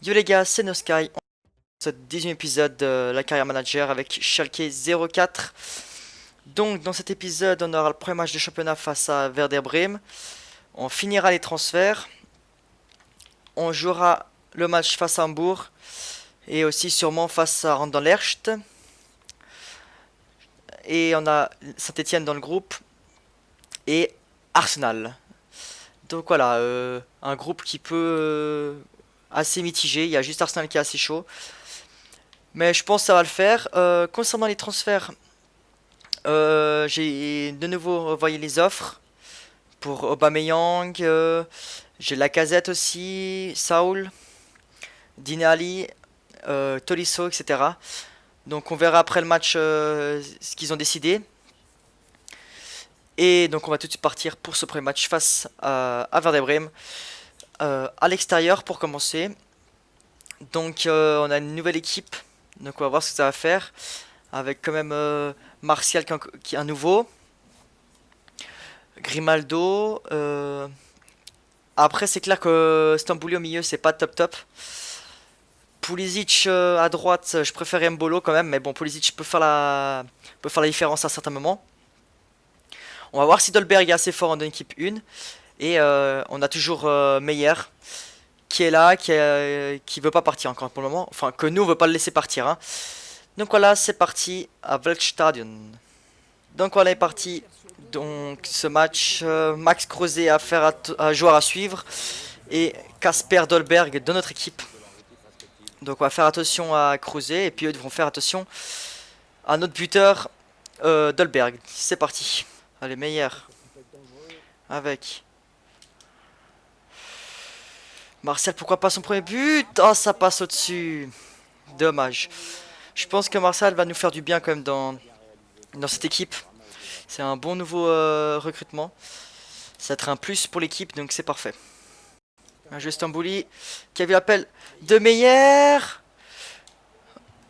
Yo les gars, c'est NoSky, on ce 18e épisode de la carrière manager avec Schalke 04. Donc dans cet épisode, on aura le premier match de championnat face à Werder Bremen. On finira les transferts. On jouera le match face à Hambourg et aussi sûrement face à Anderlecht. Et on a Saint-Etienne dans le groupe et Arsenal. Donc voilà, un groupe qui peut assez mitigé. Il y a juste Arsenal qui est assez chaud. Mais je pense que ça va le faire. Concernant les transferts, j'ai de nouveau envoyé les offres pour Aubameyang. J'ai Lacazette aussi, Saul, Dine Ali, Tolisso, etc. Donc on verra après le match ce qu'ils ont décidé. Et donc on va tout de suite partir pour ce premier match face à Werder Bremen à l'extérieur pour commencer. Donc on a une nouvelle équipe. Donc on va voir ce que ça va faire. Avec quand même Martial qui est un nouveau. Grimaldo. Après c'est clair que Stambouli au milieu c'est pas top top. Pulisic à droite, je préfère Mbolo quand même. Mais bon, Pulisic peut faire la différence à certains moments. On va voir si Dolberg est assez fort en équipe 1. Et on a toujours Meyer qui est là, qui veut pas partir encore pour le moment. Enfin, que nous on veut pas le laisser partir, hein. Donc voilà, c'est parti à Waldstadion. Donc voilà, est parti. Donc ce match, Max Kruse à joueur à suivre et Kasper Dolberg de notre équipe. Donc on va faire attention à Kruse et puis eux devront faire attention à notre buteur Dolberg. C'est parti. Allez, meilleur avec Martial, pourquoi pas son premier but? Oh, ça passe au-dessus. Dommage. Je pense que Martial va nous faire du bien quand même dans cette équipe. C'est un bon nouveau recrutement. Ça va être un plus pour l'équipe, donc c'est parfait. Un jeu Stambouli qui a vu l'appel de Meyer.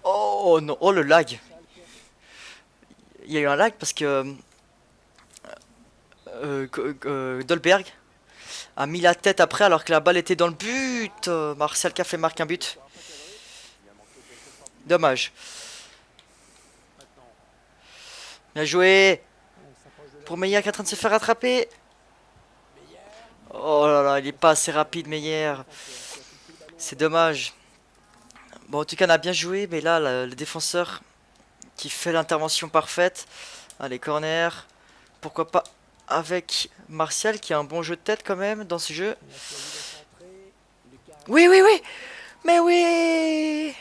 Oh non, oh le lag. Il y a eu un lag parce que Dolberg a mis la tête après alors que la balle était dans le but. Martial qui a fait marquer un but. Dommage. Bien joué. Pour Meyer qui est en train de se faire rattraper. Oh là là, il est pas assez rapide Meyer. C'est dommage. Bon, en tout cas, on a bien joué, mais là, le défenseur qui fait l'intervention parfaite. Allez, corner. Pourquoi pas avec Martial qui a un bon jeu de tête quand même dans ce jeu. Oui, oui, oui. Mais oui.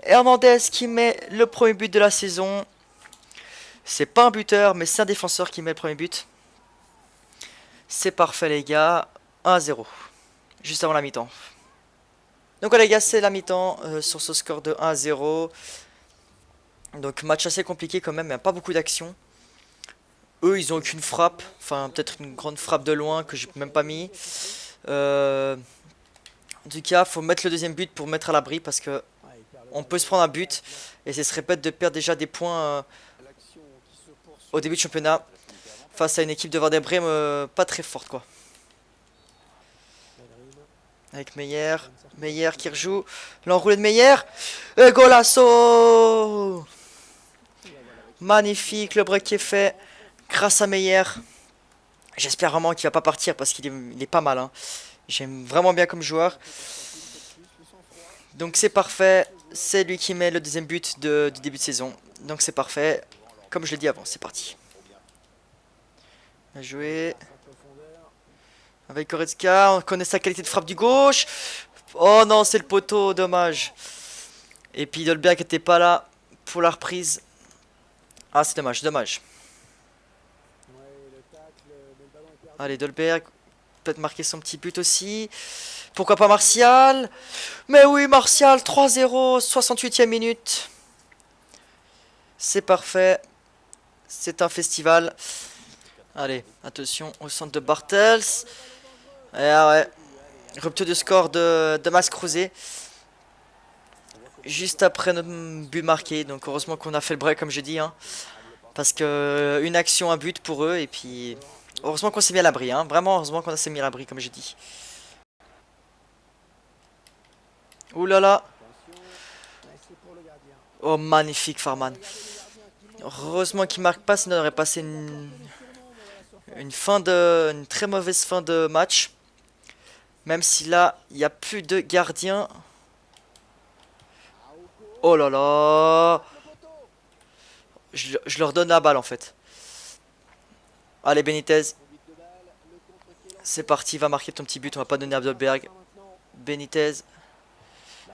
Hernandez qui met le premier but de la saison. C'est pas un buteur, mais c'est un défenseur qui met le premier but. C'est parfait, les gars. 1-0. Juste avant la mi-temps. Donc, voilà, les gars, c'est la mi-temps sur ce score de 1-0. Donc, match assez compliqué quand même, mais pas beaucoup d'action. Eux, ils ont aucune frappe. Enfin, peut-être une grande frappe de loin que j'ai même pas mis. En tout cas, faut mettre le deuxième but pour mettre à l'abri parce que on peut se prendre un but et ce serait bête de perdre déjà des points au début de championnat face à une équipe de Werder Bremen pas très forte quoi. Avec Meyer, Meyer qui rejoue, l'enroulé de Meyer, et golasso! Magnifique, le break qui est fait grâce à Meyer. J'espère vraiment qu'il va pas partir parce qu'il est pas mal, hein. J'aime vraiment bien comme joueur. Donc c'est parfait. C'est lui qui met le deuxième but du début de saison. Donc c'est parfait. Comme je l'ai dit avant, c'est parti. Bien joué. Avec Goretzka, on connaît sa qualité de frappe du gauche. Oh non, c'est le poteau, dommage. Et puis Dolberg n'était pas là pour la reprise. Ah, c'est dommage, dommage. Allez, Dolberg peut-être marquer son petit but aussi. Pourquoi pas Martial? Mais oui, Martial, 3-0, 68e minute. C'est parfait. C'est un festival. Allez, attention au centre de Bartels. Et ah ouais, rupture de score de Max Kruse. Juste après notre but marqué. Donc heureusement qu'on a fait le break comme je dis, hein. Parce que une action, un but pour eux. Et puis heureusement qu'on s'est mis à l'abri, hein. Vraiment heureusement qu'on s'est mis à l'abri comme je dis. Ouh là là. Oh, magnifique Farman. Heureusement qu'il marque pas, sinon on aurait passé une très mauvaise fin de match. Même si là, il n'y a plus de gardien. Oh là là. Je leur donne la balle en fait. Allez Benitez. C'est parti, va marquer ton petit but. On va pas donner à Abdelberg. Benitez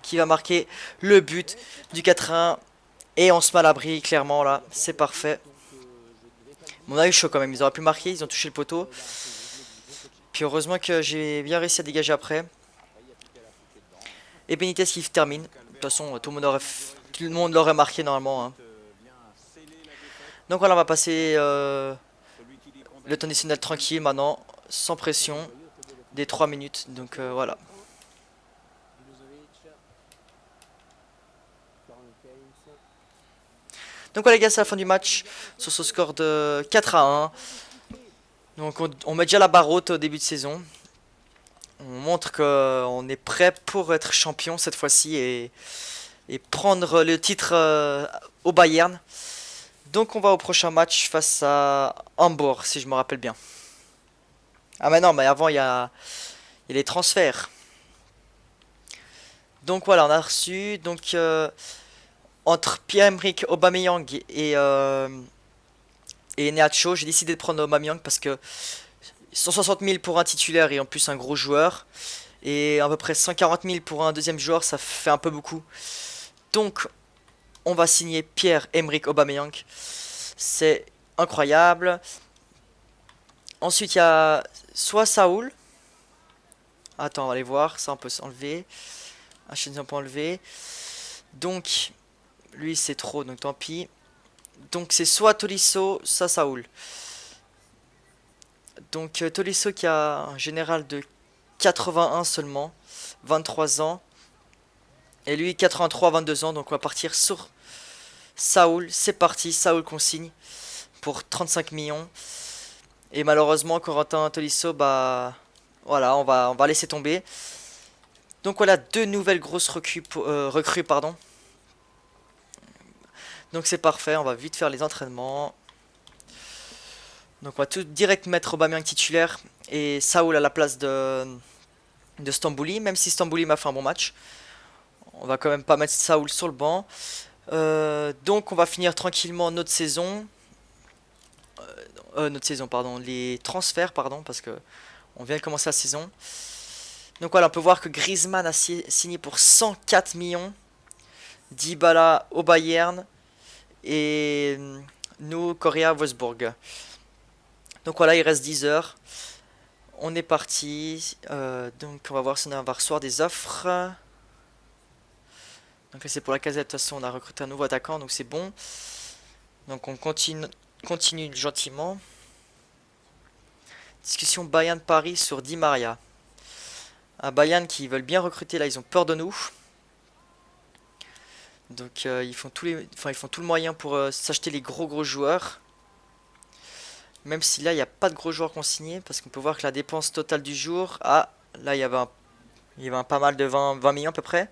qui va marquer le but du 4-1. Et on se met à l'abri clairement là. C'est parfait. On a eu chaud quand même. Ils auraient pu marquer. Ils ont touché le poteau. Puis heureusement que j'ai bien réussi à dégager après. Et Benitez qui termine. De toute façon, tout le monde l'aurait marqué normalement, hein. Donc voilà, on va passer le temps additionnel tranquille maintenant, sans pression, des 3 minutes. Donc voilà. Donc voilà les gars, c'est la fin du match sur ce score de 4-1. Donc on met déjà la barre haute au début de saison. On montre qu'on est prêt pour être champion cette fois-ci et prendre le titre au Bayern. Donc on va au prochain match face à Hambourg, si je me rappelle bien. Ah mais non, mais avant il y a les transferts. Donc voilà, on a reçu entre Pierre-Emerick Aubameyang et Neacho, j'ai décidé de prendre Aubameyang parce que 160 000 pour un titulaire et en plus un gros joueur. Et à peu près 140 000 pour un deuxième joueur, ça fait un peu beaucoup. Donc on va signer Pierre-Emerick Aubameyang. C'est incroyable. Ensuite il y a soit Saoul. Attends, on va aller voir, ça on peut s'enlever. Hachini on peut enlever. Donc lui c'est trop, donc tant pis. Donc c'est soit Tolisso, soit Saoul. Donc Tolisso qui a un général de 81 seulement, 23 ans. Et lui 83, 22 ans. Donc on va partir sur Saoul. C'est parti, Saoul qu'on signe pour 35 millions. Et malheureusement Corentin Tolisso, bah voilà, on va laisser tomber. Donc voilà, deux nouvelles grosses recrues, pardon. Donc c'est parfait, on va vite faire les entraînements. Donc on va tout direct mettre Aubameyang titulaire et Saoul à la place de Stambouli, même si Stambouli m'a fait un bon match. On va quand même pas mettre Saoul sur le banc. Donc on va finir tranquillement notre saison. Notre saison, pardon, les transferts, pardon, parce que on vient de commencer la saison. Donc voilà, on peut voir que Griezmann a signé pour 104 millions. Dybala au Bayern. Et nous, Correa Wolfsburg. Donc voilà, il reste 10 heures. On est parti. Donc on va voir si on va recevoir des offres. Donc là c'est pour la casette. De toute façon on a recruté un nouveau attaquant. Donc c'est bon. Donc on continue gentiment. Discussion Bayern-Paris sur Di Maria. Un Bayern qui veulent bien recruter là. Ils ont peur de nous. Donc ils font tout le moyen pour s'acheter les gros joueurs. Même si là il n'y a pas de gros joueurs consignés. Parce qu'on peut voir que la dépense totale du jour. Ah, là il y avait un pas mal de 20 millions à peu près.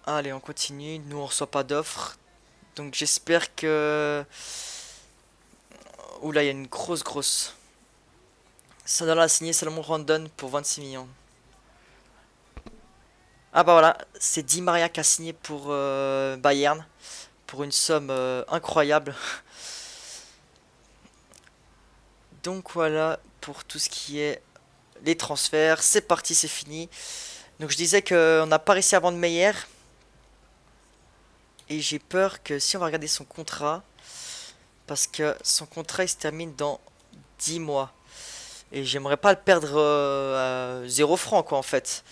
Allez, on continue. Nous on reçoit pas d'offres. Donc j'espère que... Oula, il y a une grosse. Ça doit la signer Salomon Rondon pour 26 millions. Ah bah voilà, c'est Di Maria qui a signé pour Bayern. Pour une somme incroyable. Donc voilà pour tout ce qui est les transferts. C'est parti, c'est fini. Donc je disais qu'on n'a pas réussi à vendre Meyer. Et j'ai peur que si on va regarder son contrat, parce que son contrat il se termine dans 10 mois. Et j'aimerais pas le perdre à 0 francs quoi en fait.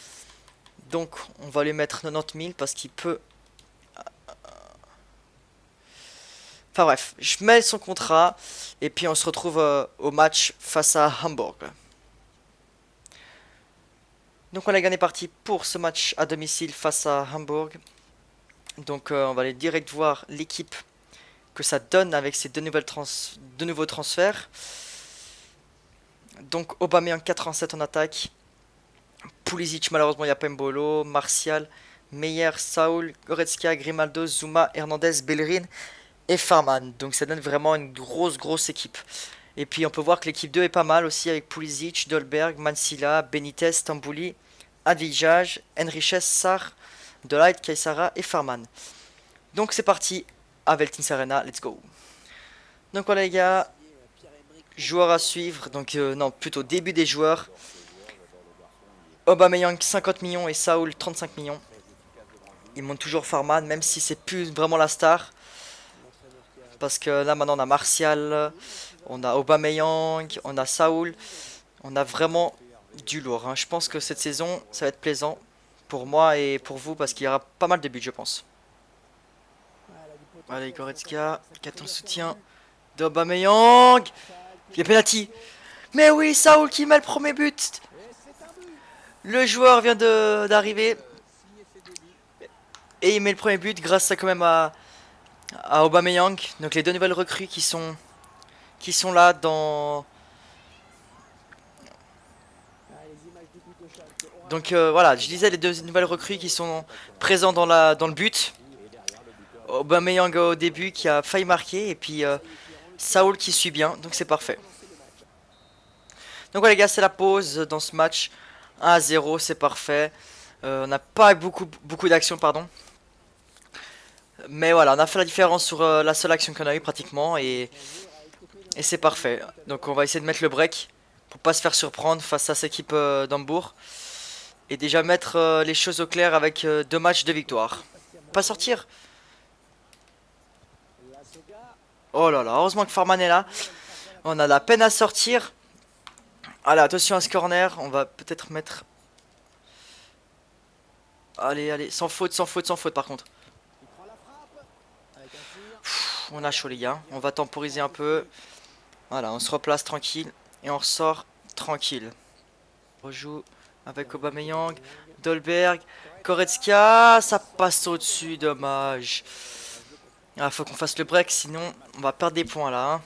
Donc on va lui mettre 90 000 parce qu'il peut... Enfin bref, je mets son contrat et puis on se retrouve au match face à Hambourg. Donc on a gagné parti pour ce match à domicile face à Hambourg. Donc on va aller direct voir l'équipe que ça donne avec ces deux nouveaux transferts. Donc Aubameyang 87 en attaque. Pulisic, malheureusement il n'y a pas Mbolo, Martial, Meyer, Saul, Goretzka, Grimaldo, Zuma, Hernandez, Bellerin et Farman. Donc ça donne vraiment une grosse équipe. Et puis on peut voir que l'équipe 2 est pas mal aussi avec Pulisic, Dolberg, Mansilla, Benitez, Stambouli, Advijaj, Enriquez, Sarr, Delight, Kaysara et Farman. Donc c'est parti à Veltins Arena, let's go. Donc voilà les gars, joueurs à suivre, donc non plutôt début des joueurs. Aubameyang 50 millions et Saul 35 millions. Ils montent toujours Farman même si c'est plus vraiment la star. Parce que là maintenant on a Martial, on a Aubameyang, on a Saul. On a vraiment du lourd, hein. Je pense que cette saison ça va être plaisant pour moi et pour vous parce qu'il y aura pas mal de buts je pense. Allez Goretzka, qui a ton soutien d'Aubameyang. Il y a penalty. Mais oui, Saul qui met le premier but. Le joueur vient d'arriver. Et il met le premier but grâce à quand même à Aubameyang. Donc les deux nouvelles recrues qui sont là dans... Donc voilà, je disais les deux nouvelles recrues qui sont présentes dans le but. Aubameyang au début qui a failli marquer et puis Saul qui suit bien, donc c'est parfait. Donc voilà les gars, c'est la pause dans ce match. 1-0, c'est parfait. On n'a pas beaucoup d'actions, pardon. Mais voilà, on a fait la différence sur la seule action qu'on a eu pratiquement et c'est parfait. Donc on va essayer de mettre le break pour pas se faire surprendre face à cette équipe d'Hambourg. Et déjà mettre les choses au clair avec 2 matchs de victoire. Pas sortir. Oh là là, heureusement que Farman est là. On a la peine à sortir. Allez, attention à ce corner. On va peut-être mettre... Allez, sans faute par contre. On a chaud les gars. On va temporiser un peu. Voilà, on se replace tranquille. Et on ressort tranquille. On rejoue avec Aubameyang, Dolberg, Goretzka. Ça passe au-dessus, dommage. Ah, faut qu'on fasse le break, sinon on va perdre des points là. Hein.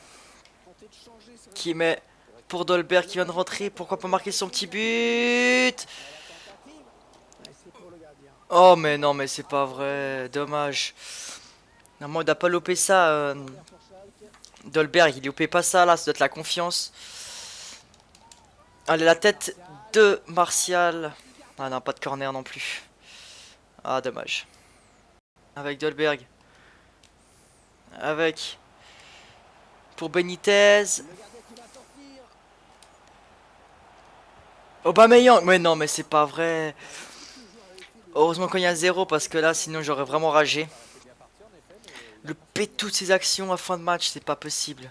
Qui met pour Dolberg qui vient de rentrer. Pourquoi pas marquer son petit but? Oh mais non, mais c'est pas vrai. Dommage. Normalement il doit pas louper ça. Dolberg, il loupait pas ça là, ça doit être la confiance. Allez, la tête de Martial. Ah non, pas de corner non plus. Ah, dommage. Avec Dolberg. Avec... Pour Benitez. Aubameyang. Mais non, mais c'est pas vrai. Heureusement qu'il y a 0 parce que là, sinon j'aurais vraiment ragé. Le P toutes ces actions à fin de match, c'est pas possible.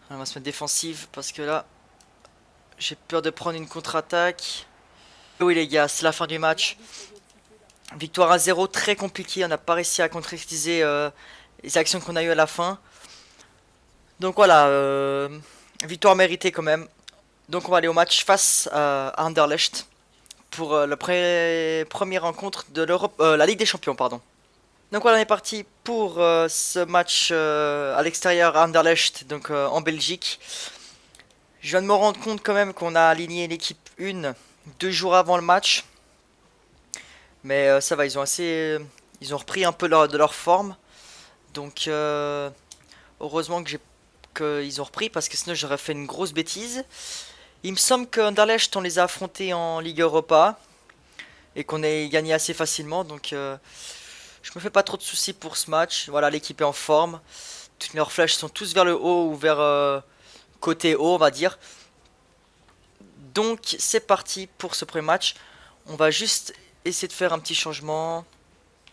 On va se mettre défensive parce que là, j'ai peur de prendre une contre-attaque. Oui les gars, c'est la fin du match. Victoire à 0, très compliqué. On n'a pas réussi à concrétiser les actions qu'on a eues à la fin. Donc voilà, victoire méritée quand même. Donc on va aller au match face à Anderlecht pour le premier rencontre de l'Europe, la Ligue des Champions, pardon. Donc voilà, on est parti pour ce match à l'extérieur à Anderlecht, donc en Belgique. Je viens de me rendre compte quand même qu'on a aligné l'équipe 1 2 jours avant le match. Mais ça va, ils ont repris un peu de leur forme. Donc heureusement qu'ils ont repris parce que sinon j'aurais fait une grosse bêtise. Il me semble qu'Anderlecht on les a affrontés en Ligue Europa et qu'on ait gagné assez facilement. Donc je me fais pas trop de soucis pour ce match. Voilà, l'équipe est en forme. Toutes leurs flèches sont tous vers le haut ou vers côté haut, on va dire. Donc c'est parti pour ce premier match. On va juste essayer de faire un petit changement.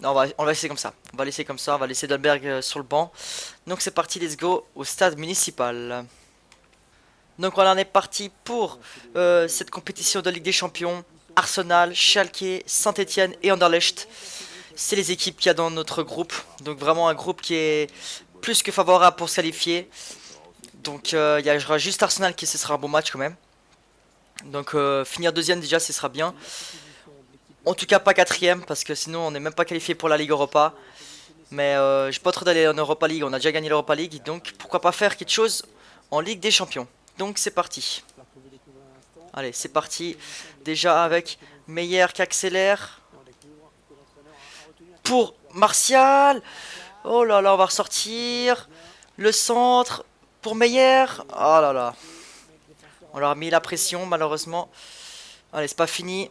Non, on va laisser comme ça. On va laisser comme ça. On va laisser Dolberg sur le banc. Donc c'est parti, let's go au stade municipal. Donc voilà, on est parti pour cette compétition de Ligue des Champions. Arsenal, Schalke, Saint-Etienne et Anderlecht. C'est les équipes qu'il y a dans notre groupe. Donc vraiment un groupe qui est plus que favorable pour se qualifier. Donc il y aura juste Arsenal qui ce sera un bon match quand même. Donc finir deuxième déjà ce sera bien. En tout cas pas quatrième parce que sinon on n'est même pas qualifié pour la Ligue Europa. Mais j'ai pas trop d'aller en Europa League, on a déjà gagné l'Europa League. Donc pourquoi pas faire quelque chose en Ligue des Champions. Donc c'est parti. Allez, c'est parti. Déjà avec Meyer qui accélère. Pour Martial. Oh là là, on va ressortir. Le centre pour Meyer. Oh là là. On leur a mis la pression, malheureusement. Allez, c'est pas fini.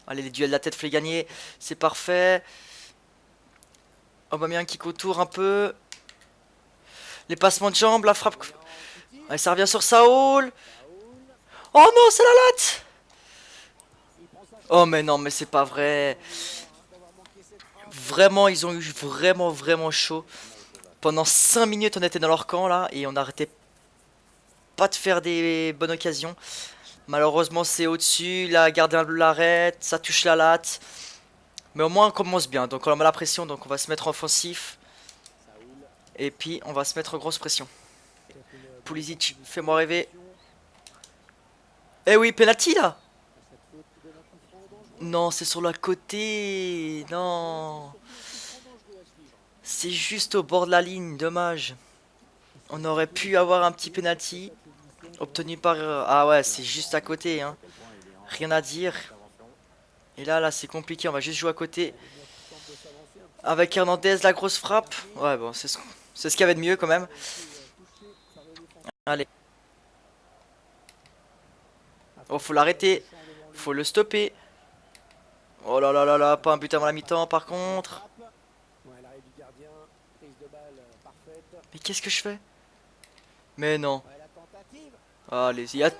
Allez, les duels de la tête, faut les gagner. C'est parfait. Aubameyang qui contourne un peu. Les passements de jambes, la frappe. Allez, ça revient sur Saoul. Oh non, c'est la latte. Oh mais non, mais c'est pas vrai. Vraiment, ils ont eu vraiment chaud. Pendant 5 minutes, on était dans leur camp là et on n'arrêtait pas de faire des bonnes occasions. Malheureusement, c'est au-dessus. La gardien l'arrête, ça touche la latte. Mais au moins, on commence bien. Donc, on a la pression, donc on va se mettre offensif. Et puis, on va se mettre en grosse pression. Pulisic, fais-moi rêver. Eh oui, penalty là. Non, c'est sur le côté. Non. C'est juste au bord de la ligne, dommage. On aurait pu avoir un petit penalty obtenu par... Ah ouais, c'est juste à côté, hein. Rien à dire. Et là, c'est compliqué, on va juste jouer à côté. Avec Hernandez, la grosse frappe. Ouais, bon, c'est ce qu'il y avait de mieux quand même. Allez. Oh, faut l'arrêter. Faut le stopper. Oh là là là là, pas un but avant la mi-temps par contre. Mais qu'est-ce que je fais? Mais non. Allez, il y a...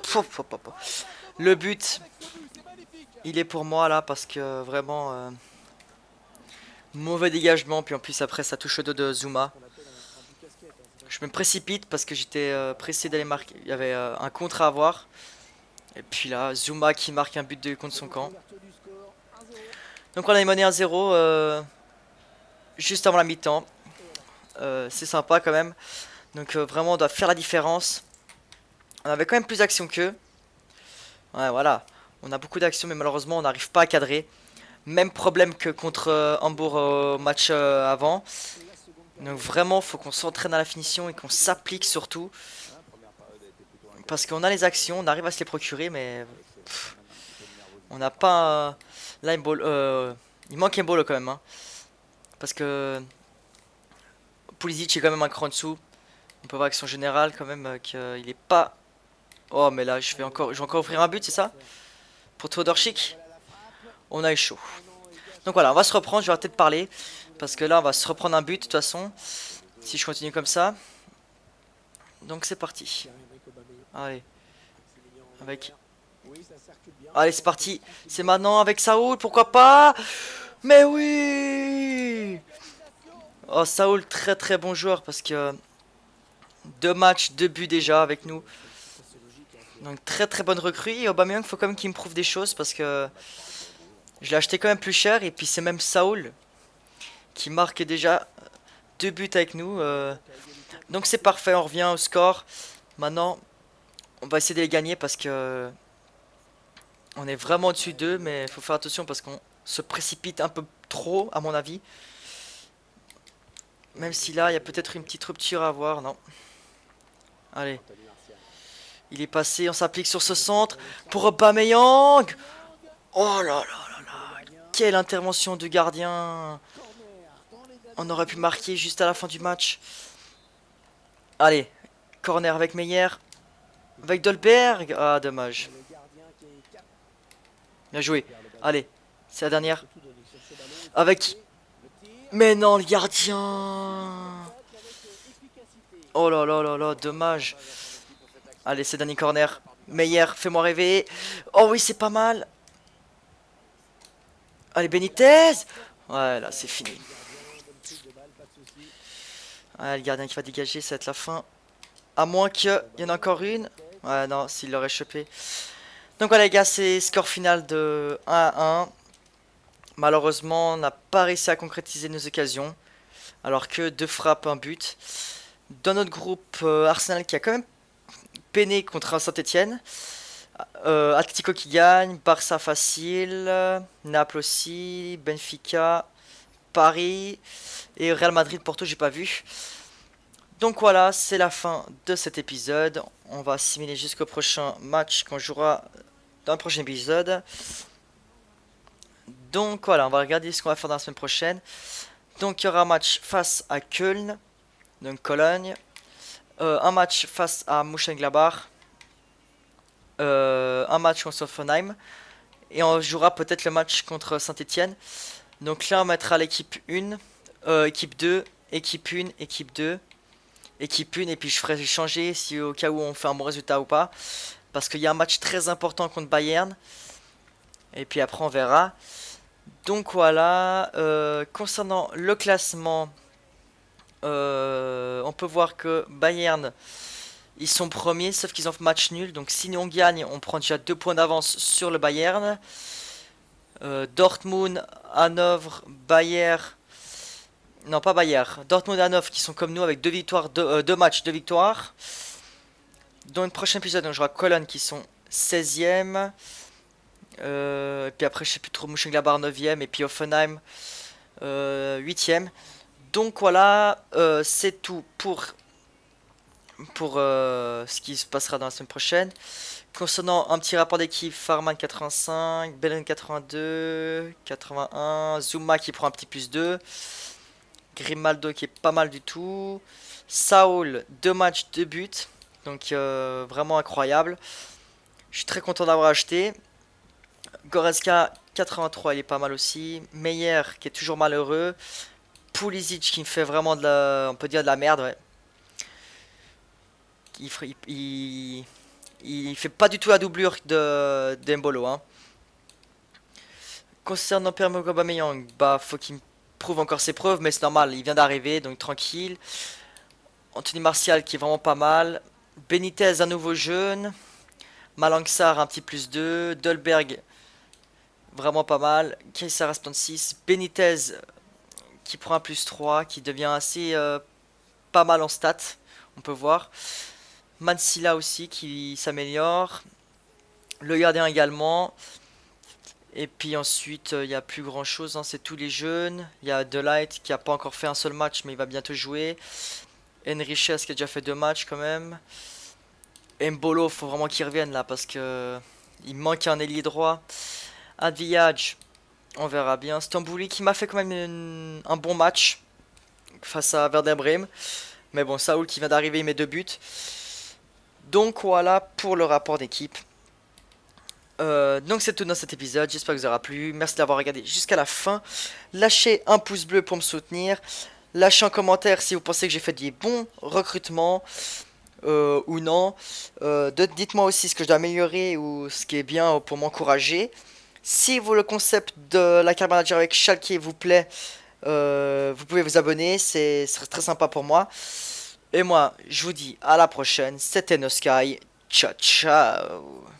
Le but, il est pour moi là parce que vraiment... mauvais dégagement, puis en plus après ça touche au dos de Zuma. Je me précipite parce que j'étais pressé d'aller marquer. Il y avait un contre à avoir. Et puis là, Zuma qui marque un but de contre son camp. Donc on a mené 1-0 juste avant la mi-temps. C'est sympa quand même. Donc vraiment on doit faire la différence. On avait quand même plus d'actions qu'eux. Ouais voilà. On a beaucoup d'actions mais malheureusement on n'arrive pas à cadrer. Même problème que contre Hambourg au match avant. Donc vraiment faut qu'on s'entraîne à la finition et qu'on s'applique surtout. Parce qu'on a les actions, on arrive à se les procurer mais... on n'a pas... Là il manque un bolo quand même. Hein. Parce que... Pulisic est quand même un cran en dessous. On peut voir avec son général quand même qu'il est pas... Oh mais là je vais encore offrir un but, c'est ça? Pour Todorchik. On a eu chaud. Donc voilà, on va se reprendre, je vais peut-être parler. Parce que là on va se reprendre un but de toute façon. Si je continue comme ça. Donc c'est parti. Allez. Avec... Allez c'est parti. C'est maintenant avec Saoul, pourquoi pas? Mais oui. Oh Saoul, très bon joueur parce que... 2 matchs, 2 buts déjà avec nous. Donc très bonne recrue. Et Aubameyang, faut quand même qu'il me prouve des choses parce que... je l'ai acheté quand même plus cher. Et puis c'est même Saoul qui marque déjà 2 buts avec nous. Donc c'est parfait, on revient au score. Maintenant, on va essayer de les gagner parce que... on est vraiment au-dessus d'eux. Mais il faut faire attention parce qu'on se précipite un peu trop à mon avis. Même si là, il y a peut-être une petite rupture à avoir. Non. Allez. Il est passé, on s'applique sur ce centre. Pour Aubameyang. Oh là là là là. Quelle intervention de gardien. On aurait pu marquer juste à la fin du match. Allez. Corner avec Meyer. Avec Dolberg. Ah, dommage. Bien joué. Allez. C'est la dernière. Avec... mais non, le gardien. Oh là là là là, dommage. Allez, c'est dernier corner. Meyer, fais-moi rêver. Oh oui, c'est pas mal. Allez, Benitez. Ouais, là, c'est fini. Ouais, le gardien qui va dégager, ça va être la fin. À moins qu'il y en ait encore une. Ouais, non, s'il l'aurait chopé. Donc voilà, les gars, c'est score final de 1-1. Malheureusement, on n'a pas réussi à concrétiser nos occasions. Alors que 2 frappes, un but. Dans notre groupe, Arsenal qui a quand même peiné contre un Saint-Etienne. Atlético qui gagne, Barça facile, Naples aussi, Benfica, Paris et Real Madrid Porto j'ai pas vu. Donc voilà, c'est la fin de cet épisode. on va assimiler jusqu'au prochain match qu'on jouera dans le prochain épisode. Donc voilà, on va regarder ce qu'on va faire dans la semaine prochaine. Donc il y aura un match face à Köln, donc Cologne. Un match face à Mönchengladbach. Un match contre Hoffenheim. Et on jouera peut-être le match contre Saint-Etienne. Donc là on mettra l'équipe 1, équipe 2, équipe 1, équipe 2, équipe 1. Et puis je ferai changer si au cas où on fait un bon résultat ou pas. Parce qu'il y a un match très important contre Bayern. Et puis après on verra. Donc voilà, concernant le classement, on peut voir que Bayern, ils sont premiers, sauf qu'ils ont fait match nul. Donc si on gagne, on prend déjà 2 points d'avance sur le Bayern. Dortmund, Hanovre, Bayern, non pas Bayern, Dortmund, Hanovre qui sont comme nous avec 2 victoires, 2 matchs, 2 victoires. Dans le prochain épisode, on jouera Cologne qui sont 16e. Et puis après, je sais plus trop, Mönchengladbach 9e. Et puis Offenheim 8e. Donc voilà, c'est tout pour ce qui se passera dans la semaine prochaine. Concernant un petit rapport d'équipe, Farman 85, Belen 82, 81, Zuma qui prend un petit plus 2, Grimaldo qui est pas mal du tout, Saul 2 matchs 2 buts, donc vraiment incroyable. Je suis très content d'avoir acheté. Goretzka 83, il est pas mal aussi. Meyer qui est toujours malheureux. Pulisic qui me fait vraiment de la, on peut dire de la merde, ouais. Il fait pas du tout la doublure de d'Embolo, hein. Concernant Pierre-Emerick Aubameyang, bah faut qu'il me prouve encore ses preuves, mais c'est normal, il vient d'arriver, donc tranquille. Anthony Martial qui est vraiment pas mal. Benitez un nouveau jeune. Malangsar un petit plus 2. Dolberg vraiment pas mal. Kaiser Aston 6. Benitez qui prend un plus 3, qui devient assez pas mal en stats, on peut voir. Mansilla aussi qui s'améliore. Le gardien également. Et puis ensuite, il n'y a plus grand chose, hein, c'est tous les jeunes. Il y a Delight qui n'a pas encore fait un seul match, mais il va bientôt jouer. Enriquez qui a déjà fait 2 matchs quand même. Mbolo, faut vraiment qu'il revienne là parce que il manque un ailier droit. Advillage, on verra bien. Stambouli qui m'a fait quand même un bon match face à Werder Bremen. Mais bon, Saoul qui vient d'arriver, il met 2 buts. Donc voilà pour le rapport d'équipe. Donc c'est tout dans cet épisode, j'espère que ça vous aura plu. Merci d'avoir regardé jusqu'à la fin. Lâchez un pouce bleu pour me soutenir. Lâchez un commentaire si vous pensez que j'ai fait des bons recrutements ou non. Dites-moi aussi ce que je dois améliorer ou ce qui est bien pour m'encourager. Si vous, le concept de la carte manager avec Schalke vous plaît, vous pouvez vous abonner, c'est très sympa pour moi. Et moi, je vous dis à la prochaine. C'était No Sky. Ciao, ciao.